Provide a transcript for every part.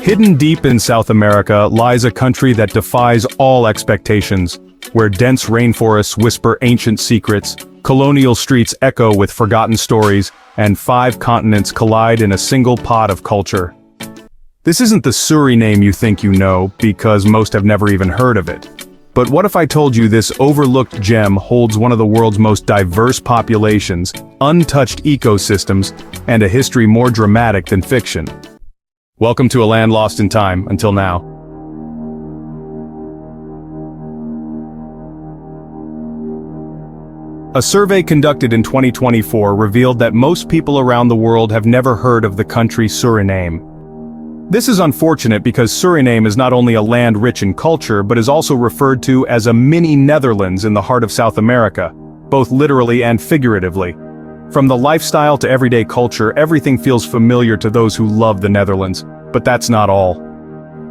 Hidden deep in South America lies a country that defies all expectations, where dense rainforests whisper ancient secrets, colonial streets echo with forgotten stories, and 5 continents collide in a single pot of culture. This isn't the Suriname you think you know, because most have never even heard of it. But what if I told you this overlooked gem holds one of the world's most diverse populations, untouched ecosystems, and a history more dramatic than fiction? Welcome to a land lost in time, until now. A survey conducted in 2024 revealed that most people around the world have never heard of the country Suriname. This is unfortunate because Suriname is not only a land rich in culture but is also referred to as a mini Netherlands in the heart of South America, both literally and figuratively. From the lifestyle to everyday culture, everything feels familiar to those who love the Netherlands, but that's not all.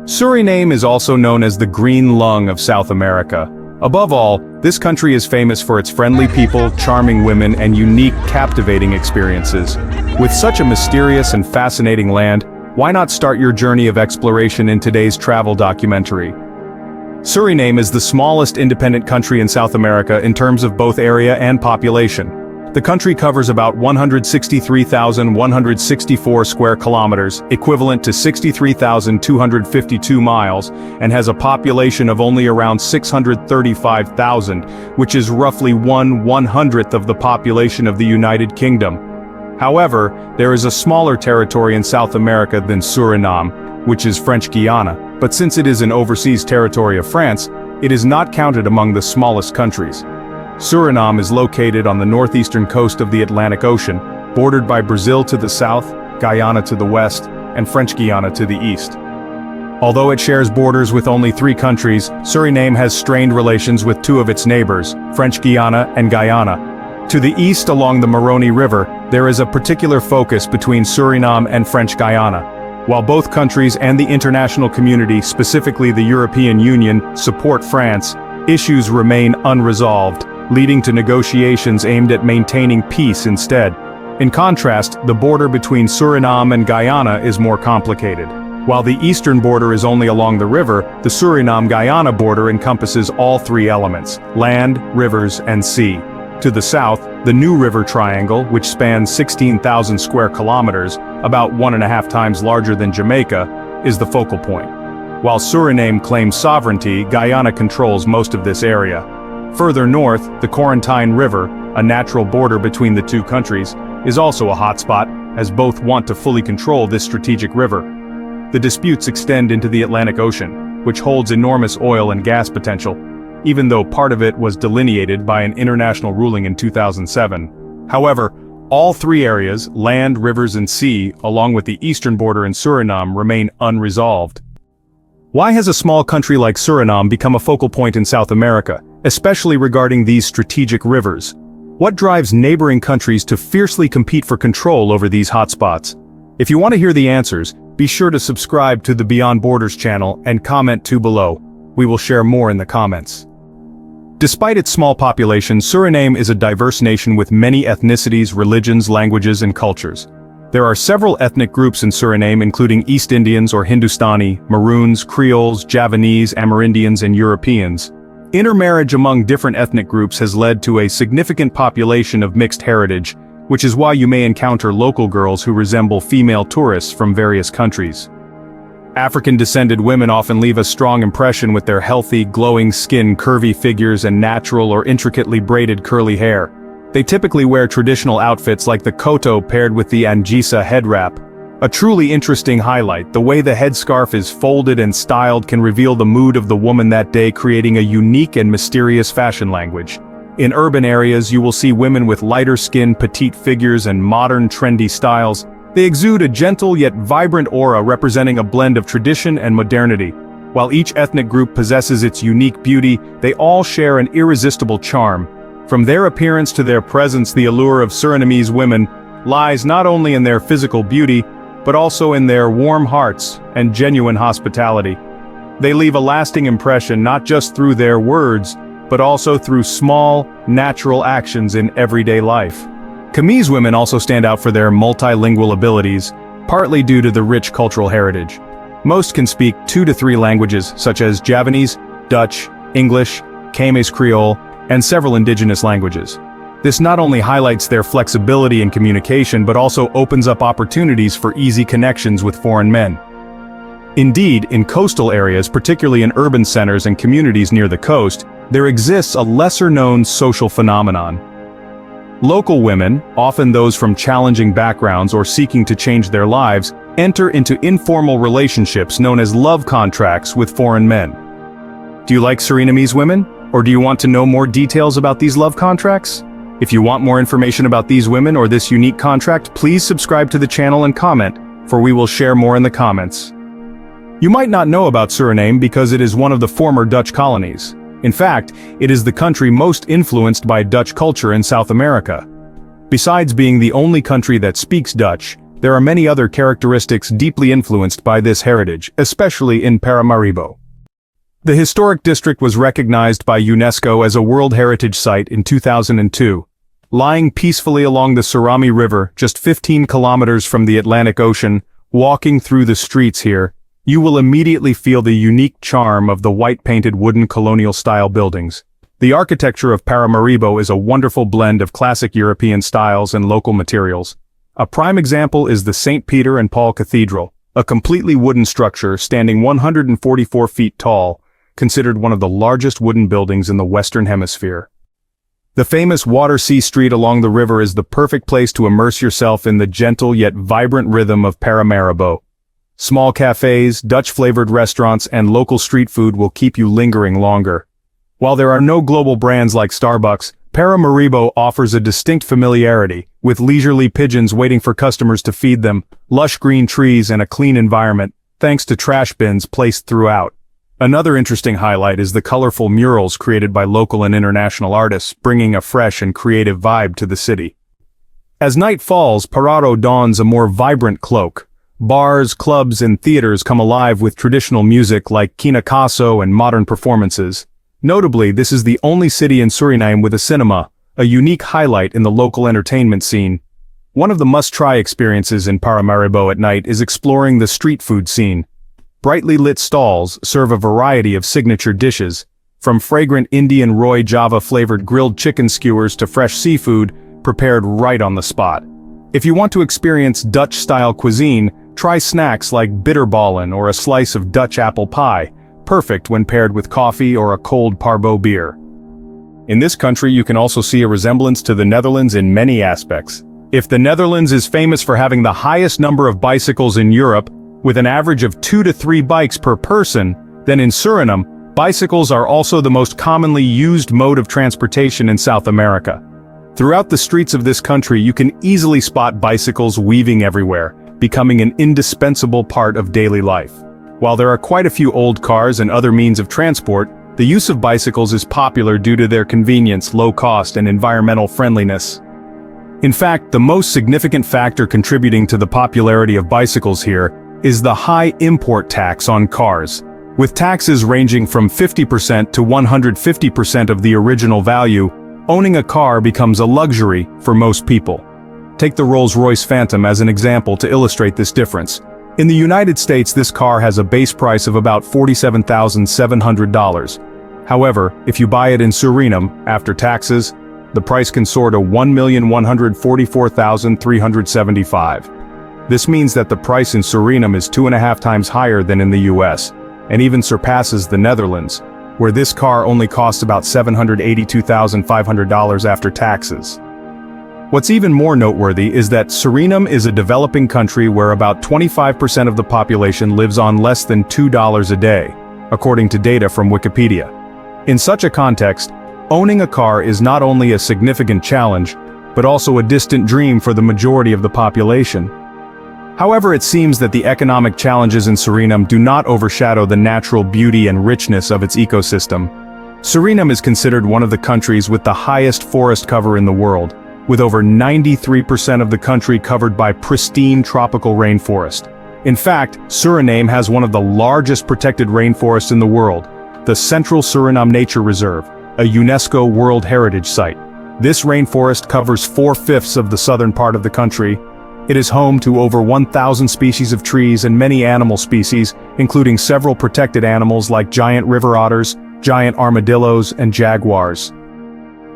Suriname is also known as the green lung of South America. Above all, this country is famous for its friendly people, charming women, and unique, captivating experiences. With such a mysterious and fascinating land, why not start your journey of exploration in today's travel documentary? Suriname is the smallest independent country in South America in terms of both area and population. The country covers about 163,164 square kilometers, equivalent to 63,252 miles, and has a population of only around 635,000, which is roughly 1/100th of the population of the United Kingdom. However, there is a smaller territory in South America than Suriname, which is French Guiana, but since it is an overseas territory of France, it is not counted among the smallest countries. Suriname is located on the northeastern coast of the Atlantic Ocean, bordered by Brazil to the south, Guyana to the west, and French Guiana to the east. Although it shares borders with only 3 countries, Suriname has strained relations with 2 of its neighbors, French Guiana and Guyana. To the east along the Maroni River, there is a particular focus between Suriname and French Guiana. While both countries and the international community, specifically the European Union, support France, issues remain unresolved, leading to negotiations aimed at maintaining peace instead. In contrast, the border between Suriname and Guyana is more complicated. While the eastern border is only along the river, the Suriname-Guyana border encompasses all 3 elements: land, rivers, and sea. To the south, the New River Triangle, which spans 16,000 square kilometers, about 1.5 times larger than Jamaica, is the focal point. While Suriname claims sovereignty, Guyana controls most of this area. Further north, the Corentyne River, a natural border between the 2 countries, is also a hotspot, as both want to fully control this strategic river. The disputes extend into the Atlantic Ocean, which holds enormous oil and gas potential, even though part of it was delineated by an international ruling in 2007. However, all 3 areas, land, rivers, and sea, along with the eastern border in Suriname, remain unresolved. Why has a small country like Suriname become a focal point in South America, especially regarding these strategic rivers? What drives neighboring countries to fiercely compete for control over these hotspots? If you want to hear the answers, be sure to subscribe to the Beyond Borders channel and comment below. We will share more in the comments. Despite its small population, Suriname is a diverse nation with many ethnicities, religions, languages, and cultures. There are several ethnic groups in Suriname, including East Indians or Hindustani, Maroons, Creoles, Javanese, Amerindians, and Europeans. Intermarriage among different ethnic groups has led to a significant population of mixed heritage, which is why you may encounter local girls who resemble female tourists from various countries. African-descended women often leave a strong impression with their healthy, glowing skin, curvy figures, and natural or intricately braided curly hair. They typically wear traditional outfits like the koto paired with the angisa head wrap. A truly interesting highlight, the way the headscarf is folded and styled can reveal the mood of the woman that day, creating a unique and mysterious fashion language. In urban areas, you will see women with lighter skin, petite figures, and modern, trendy styles. They exude a gentle yet vibrant aura representing a blend of tradition and modernity. While each ethnic group possesses its unique beauty, they all share an irresistible charm. From their appearance to their presence, the allure of Surinamese women lies not only in their physical beauty, but also in their warm hearts and genuine hospitality. They leave a lasting impression not just through their words, but also through small, natural actions in everyday life. Khmer's women also stand out for their multilingual abilities, partly due to the rich cultural heritage. Most can speak 2 to 3 languages such as Javanese, Dutch, English, Khmer Creole, and several indigenous languages. This not only highlights their flexibility in communication but also opens up opportunities for easy connections with foreign men. Indeed, in coastal areas, particularly in urban centers and communities near the coast, there exists a lesser-known social phenomenon. Local women, often those from challenging backgrounds or seeking to change their lives, enter into informal relationships known as love contracts with foreign men. Do you like Surinamese women? Or do you want to know more details about these love contracts? If you want more information about these women or this unique contract, please subscribe to the channel and comment, for we will share more in the comments. You might not know about Suriname because it is one of the former Dutch colonies. In fact, it is the country most influenced by Dutch culture in South America. Besides being the only country that speaks Dutch, there are many other characteristics deeply influenced by this heritage, especially in Paramaribo. The historic district was recognized by UNESCO as a World Heritage Site in 2002. Lying peacefully along the Suriname River, just 15 kilometers from the Atlantic Ocean, walking through the streets here, you will immediately feel the unique charm of the white-painted wooden colonial-style buildings. The architecture of Paramaribo is a wonderful blend of classic European styles and local materials. A prime example is the St. Peter and Paul Cathedral, a completely wooden structure standing 144 feet tall, considered one of the largest wooden buildings in the Western Hemisphere. The famous Water-Sea Street along the river is the perfect place to immerse yourself in the gentle yet vibrant rhythm of Paramaribo. Small cafes, Dutch-flavored restaurants, and local street food will keep you lingering longer. While there are no global brands like Starbucks, Paramaribo offers a distinct familiarity, with leisurely pigeons waiting for customers to feed them, lush green trees and a clean environment, thanks to trash bins placed throughout. Another interesting highlight is the colorful murals created by local and international artists, bringing a fresh and creative vibe to the city. As night falls, Pararo dons a more vibrant cloak. Bars, clubs, and theaters come alive with traditional music like kinakaso and modern performances. Notably, this is the only city in Suriname with a cinema, a unique highlight in the local entertainment scene. One of the must-try experiences in Paramaribo at night is exploring the street food scene. Brightly lit stalls serve a variety of signature dishes, from fragrant Indian Roy Java-flavored grilled chicken skewers to fresh seafood, prepared right on the spot. If you want to experience Dutch-style cuisine, try snacks like bitterballen or a slice of Dutch apple pie, perfect when paired with coffee or a cold Parbo beer. In this country you can also see a resemblance to the Netherlands in many aspects. If the Netherlands is famous for having the highest number of bicycles in Europe, with an average of 2 to 3 bikes per person, then in Suriname, bicycles are also the most commonly used mode of transportation in South America. Throughout the streets of this country you can easily spot bicycles weaving everywhere, becoming an indispensable part of daily life. While there are quite a few old cars and other means of transport, the use of bicycles is popular due to their convenience, low cost, and environmental friendliness. In fact, the most significant factor contributing to the popularity of bicycles here is the high import tax on cars. With taxes ranging from 50% to 150% of the original value, owning a car becomes a luxury for most people. Take the Rolls-Royce Phantom as an example to illustrate this difference. In the United States, this car has a base price of about $47,700. However, if you buy it in Suriname, after taxes, the price can soar to $1,144,375. This means that the price in Suriname is 2.5 times higher than in the US, and even surpasses the Netherlands, where this car only costs about $782,500 after taxes. What's even more noteworthy is that Suriname is a developing country where about 25% of the population lives on less than $2 a day, according to data from Wikipedia. In such a context, owning a car is not only a significant challenge, but also a distant dream for the majority of the population. However, it seems that the economic challenges in Suriname do not overshadow the natural beauty and richness of its ecosystem. Suriname is considered one of the countries with the highest forest cover in the world, with over 93% of the country covered by pristine tropical rainforest. In fact, Suriname has one of the largest protected rainforests in the world, the Central Suriname Nature Reserve, a UNESCO World Heritage Site. This rainforest covers 4/5 of the southern part of the country, It is home to over 1,000 species of trees and many animal species, including several protected animals like giant river otters, giant armadillos, and jaguars.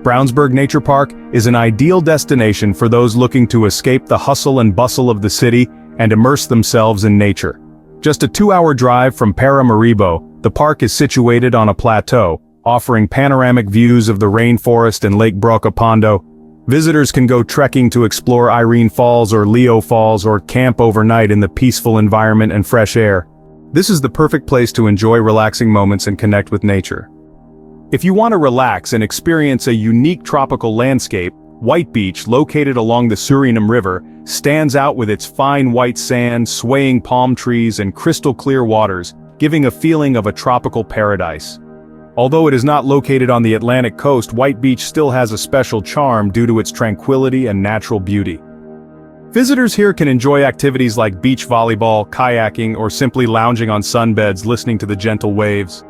Brownsburg Nature Park is an ideal destination for those looking to escape the hustle and bustle of the city and immerse themselves in nature. Just a 2-hour drive from Paramaribo, the park is situated on a plateau, offering panoramic views of the rainforest and Lake Brokopondo. Visitors can go trekking to explore Irene Falls or Leo Falls or camp overnight in the peaceful environment and fresh air. This is the perfect place to enjoy relaxing moments and connect with nature. If you want to relax and experience a unique tropical landscape, White Beach, located along the Suriname River, stands out with its fine white sand, swaying palm trees, and crystal-clear waters, giving a feeling of a tropical paradise. Although it is not located on the Atlantic coast, White Beach still has a special charm due to its tranquility and natural beauty. Visitors here can enjoy activities like beach volleyball, kayaking, or simply lounging on sunbeds listening to the gentle waves.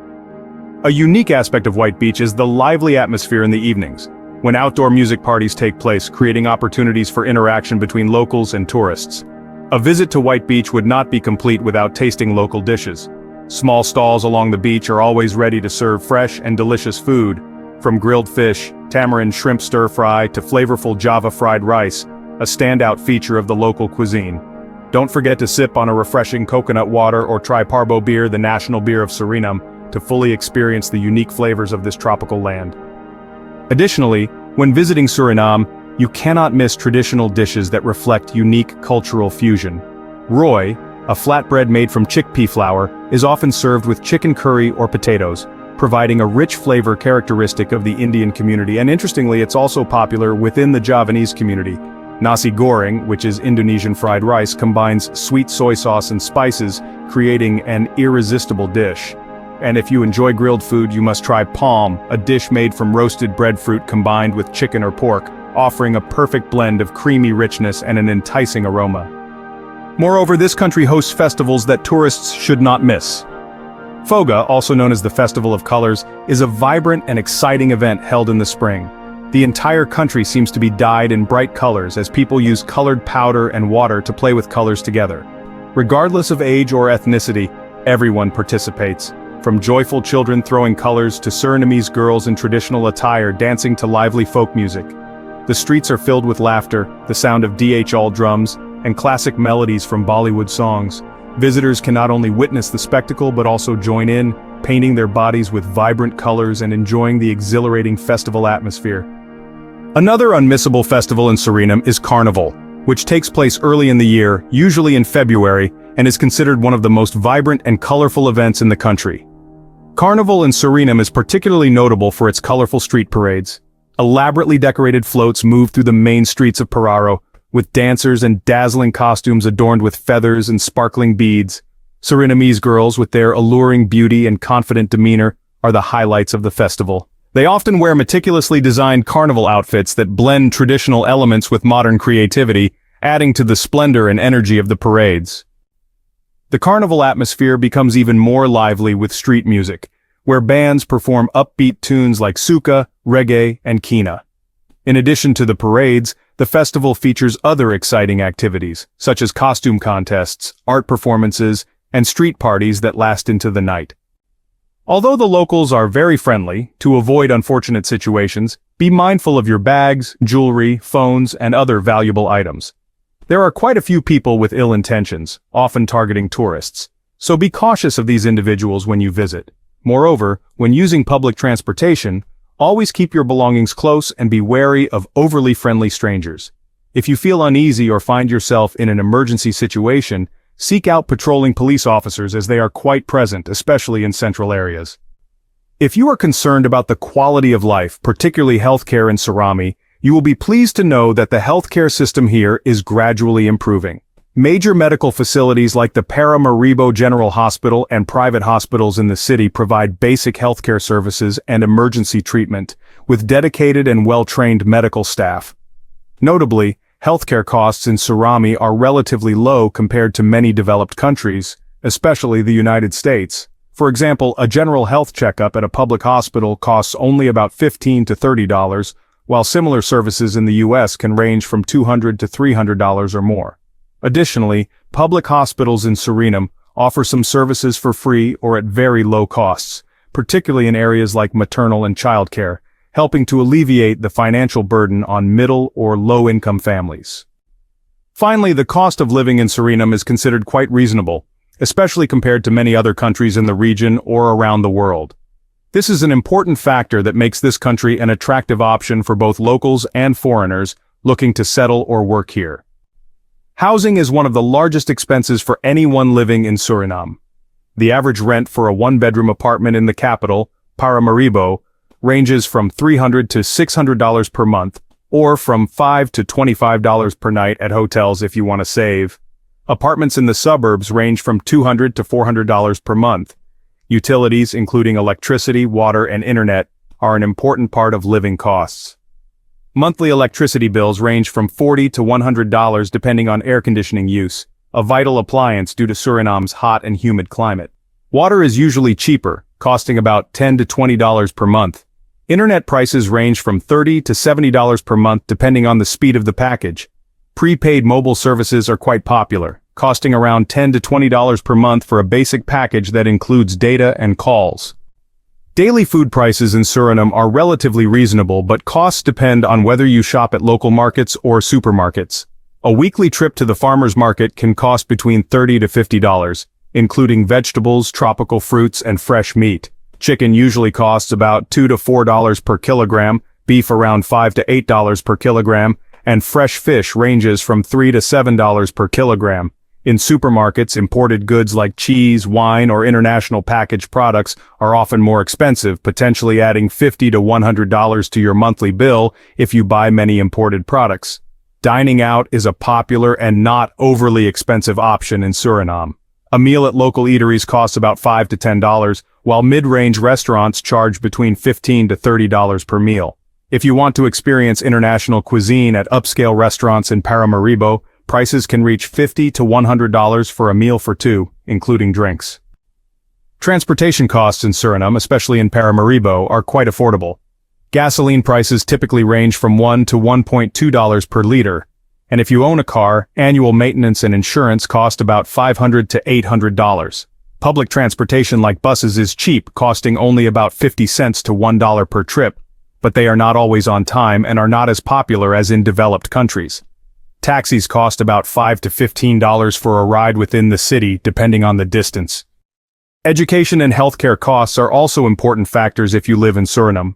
A unique aspect of White Beach is the lively atmosphere in the evenings, when outdoor music parties take place, creating opportunities for interaction between locals and tourists. A visit to White Beach would not be complete without tasting local dishes. Small stalls along the beach are always ready to serve fresh and delicious food, from grilled fish, tamarind shrimp stir-fry to flavorful Java fried rice, a standout feature of the local cuisine. Don't forget to sip on a refreshing coconut water or try Parbo beer, the national beer of Suriname, to fully experience the unique flavors of this tropical land. Additionally, when visiting Suriname, you cannot miss traditional dishes that reflect unique cultural fusion. Roy, a flatbread made from chickpea flour, is often served with chicken curry or potatoes, providing a rich flavor characteristic of the Indian community, and interestingly, it's also popular within the Javanese community. Nasi goreng, which is Indonesian fried rice, combines sweet soy sauce and spices, creating an irresistible dish. And if you enjoy grilled food, you must try palm, a dish made from roasted breadfruit combined with chicken or pork, offering a perfect blend of creamy richness and an enticing aroma. Moreover, this country hosts festivals that tourists should not miss. Foga, also known as the Festival of Colors, is a vibrant and exciting event held in the spring. The entire country seems to be dyed in bright colors as people use colored powder and water to play with colors together. Regardless of age or ethnicity, everyone participates, from joyful children throwing colors to Surinamese girls in traditional attire dancing to lively folk music. The streets are filled with laughter, the sound of DHL drums, and classic melodies from Bollywood songs. Visitors can not only witness the spectacle but also join in, painting their bodies with vibrant colors and enjoying the exhilarating festival atmosphere. Another unmissable festival in Suriname is Carnival, which takes place early in the year, usually in February, and is considered one of the most vibrant and colorful events in the country. Carnival in Suriname is particularly notable for its colorful street parades. Elaborately decorated floats move through the main streets of Pararo, with dancers and dazzling costumes adorned with feathers and sparkling beads. Surinamese girls, with their alluring beauty and confident demeanor, are the highlights of the festival. They often wear meticulously designed carnival outfits that blend traditional elements with modern creativity, adding to the splendor and energy of the parades. The carnival atmosphere becomes even more lively with street music, where bands perform upbeat tunes like soca, reggae, and kina. In addition to the parades, the festival features other exciting activities, such as costume contests, art performances, and street parties that last into the night. Although the locals are very friendly, to avoid unfortunate situations, be mindful of your bags, jewelry, phones, and other valuable items. There are quite a few people with ill intentions, often targeting tourists, so be cautious of these individuals when you visit. Moreover, when using public transportation, always keep your belongings close and be wary of overly friendly strangers. If you feel uneasy or find yourself in an emergency situation, seek out patrolling police officers as they are quite present, especially in central areas. If you are concerned about the quality of life, particularly healthcare in Suriname, you will be pleased to know that the healthcare system here is gradually improving. Major medical facilities like the Paramaribo General Hospital and private hospitals in the city provide basic healthcare services and emergency treatment, with dedicated and well-trained medical staff. Notably, healthcare costs in Suriname are relatively low compared to many developed countries, especially the United States. For example, a general health checkup at a public hospital costs only about $15 to $30, while similar services in the US can range from $200 to $300 or more. Additionally, public hospitals in Suriname offer some services for free or at very low costs, particularly in areas like maternal and childcare, helping to alleviate the financial burden on middle or low-income families. Finally, the cost of living in Suriname is considered quite reasonable, especially compared to many other countries in the region or around the world. This is an important factor that makes this country an attractive option for both locals and foreigners looking to settle or work here. Housing is one of the largest expenses for anyone living in Suriname. The average rent for a one-bedroom apartment in the capital, Paramaribo, ranges from $300 to $600 per month, or from $5 to $25 per night at hotels if you want to save. Apartments in the suburbs range from $200 to $400 per month. Utilities, including electricity, water, and internet, are an important part of living costs. Monthly electricity bills range from $40 to $100 depending on air conditioning use, a vital appliance due to Suriname's hot and humid climate. Water is usually cheaper, costing about $10 to $20 per month. Internet prices range from $30 to $70 per month depending on the speed of the package. Prepaid mobile services are quite popular, costing around $10 to $20 per month for a basic package that includes data and calls. Daily food prices in Suriname are relatively reasonable, but costs depend on whether you shop at local markets or supermarkets. A weekly trip to the farmer's market can cost between $30 to $50, including vegetables, tropical fruits, and fresh meat. Chicken usually costs about $2 to $4 per kilogram, beef around $5 to $8 per kilogram, and fresh fish ranges from $3 to $7 per kilogram. In supermarkets, imported goods like cheese, wine, or international packaged products are often more expensive, potentially adding $50 to $100 to your monthly bill if you buy many imported products. Dining out is a popular and not overly expensive option in Suriname. A meal at local eateries costs about $5 to $10, while mid-range restaurants charge between $15 to $30 per meal. If you want to experience international cuisine at upscale restaurants in Paramaribo, prices can reach $50 to $100 for a meal for two, including drinks. Transportation costs in Suriname, especially in Paramaribo, are quite affordable. Gasoline prices typically range from $1 to $1.2 per liter, and if you own a car, annual maintenance and insurance cost about $500 to $800. Public transportation like buses is cheap, costing only about 50 cents to $1 per trip, but they are not always on time and are not as popular as in developed countries. Taxis cost about $5 to $15 for a ride within the city, depending on the distance. Education and healthcare costs are also important factors if you live in Suriname.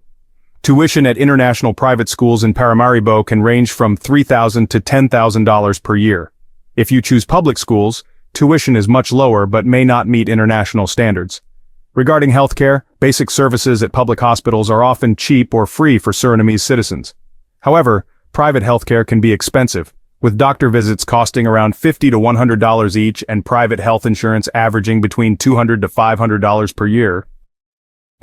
Tuition at international private schools in Paramaribo can range from $3,000 to $10,000 per year. If you choose public schools, tuition is much lower but may not meet international standards. Regarding healthcare, basic services at public hospitals are often cheap or free for Surinamese citizens. However, private healthcare can be expensive, with doctor visits costing around $50 to $100 each and private health insurance averaging between $200 to $500 per year.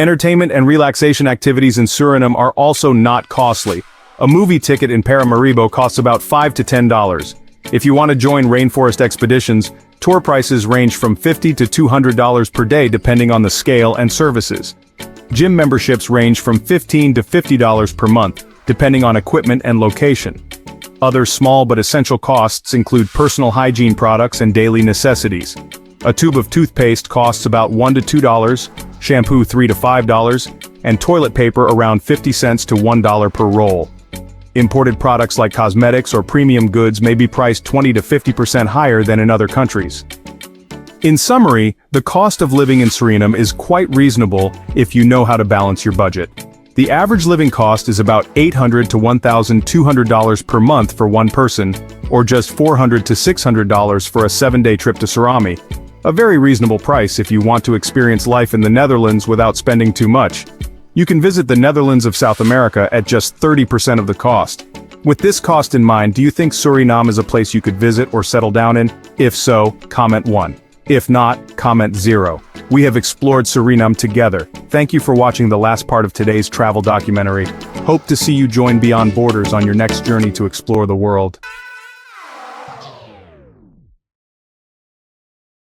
Entertainment and relaxation activities in Suriname are also not costly. A movie ticket in Paramaribo costs about $5 to $10. If you want to join rainforest expeditions, tour prices range from $50 to $200 per day depending on the scale and services. Gym memberships range from $15 to $50 per month, depending on equipment and location. Other small but essential costs include personal hygiene products and daily necessities. A tube of toothpaste costs about $1 to $2, shampoo $3 to $5, and toilet paper around 50 cents to $1 per roll. Imported products like cosmetics or premium goods may be priced 20 to 50% higher than in other countries. In summary, the cost of living in Suriname is quite reasonable if you know how to balance your budget. The average living cost is about $800 to $1,200 per month for one person, or just $400 to $600 for a 7-day trip to Suriname. A very reasonable price if you want to experience life in the Netherlands without spending too much. You can visit the Netherlands of South America at just 30% of the cost. With this cost in mind, do you think Suriname is a place you could visit or settle down in? If so, comment 1. If not, comment 0. We have explored Suriname together. Thank you for watching the last part of today's travel documentary. Hope to see you join Beyond Borders on your next journey to explore the world.